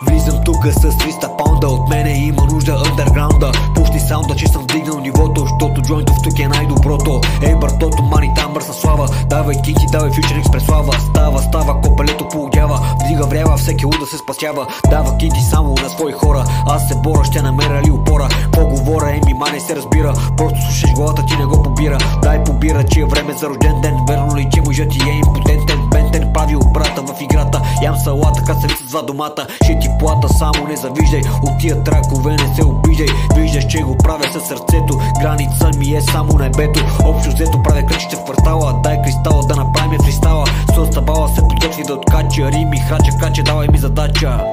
Влизам тука с 300 паунда, от мене има нужда underground-а. Пушти саунда, че съм вдигнал нивото, защото джойнтов тук е най-доброто. Ей братото, мани там мърсна слава, давай кики, давай фьючеринг през слава. Става, копелето поудява, вдига врява, всеки луда се спасява. Дава кити само на свои хора, аз се боря, ще намеря ли опора. Какво говоря, ма не се разбира, просто слушаш главата ти не го побира. Дай побира, че е време за рожден ден, верно ли, че мъжът ти е импотентен. Бентен прави обрата в играта, ям салата, касавица с 2 домата. Ще ти плата, само не завиждай, от тия тракове не се обиждай. Виждаш, че го правя със сърцето, граница ми е само небето. Общо взето правя кръчите в квартала, дай кристала да направим фристала. С табала се подготви да откача, рими, храча, давай ми задача.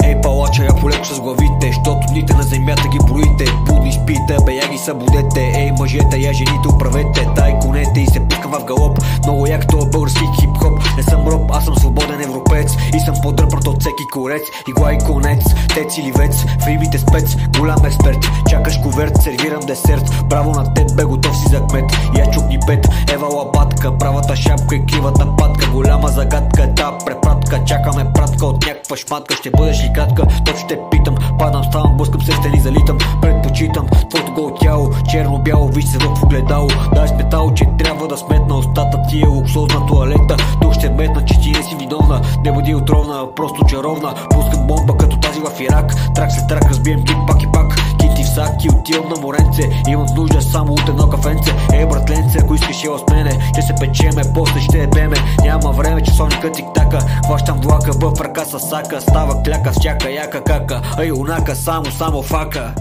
Ей палача, я полеко с главите, щото дните на земята ги броите. Будни спите, бе я ги събудете. Ей мъжете, я жените управете. Дай конете и се пускам в галоп. Много як това български хип-хоп. Не съм роб, аз съм свободен европеец и съм по-дръпнат от всеки корец. Игла и конец, тец или вец, в римите спец, голям експерт. Чакаш коверт, сервирам десерт. Браво на теб, бе готов си за кмет. Я чукни пет, ева лабатка, правата шапка и кривата патка. Голяма загадка, да, препратка, чакаме пратка от някаква шматка. Ще бъдеш ли кратка, точно те питам. Падам, ставам, блъскам се, стени залитам. Предпочитам твоето голо тяло, черно-бяло, виж се в огледало. Дай сметало, че трябва да сметна устата ти е луксозна туалета. Тук ще метна, че ти не си виновна. Не бъди отровна, просто чаровна. Пускам бомба като тази в Ирак. Трак след трак разбием кит пак и пак. Кити в сак и отивам на моренце. Имам нужда само от едно кафенце. Ей братленце, ако искаш ела с мене, ще се печеме, после ще ебеме. Няма време, часовника тик-така. Хващам влака в ръка с сака. Става кляка с чака, яка кака. Ай унака, само фака.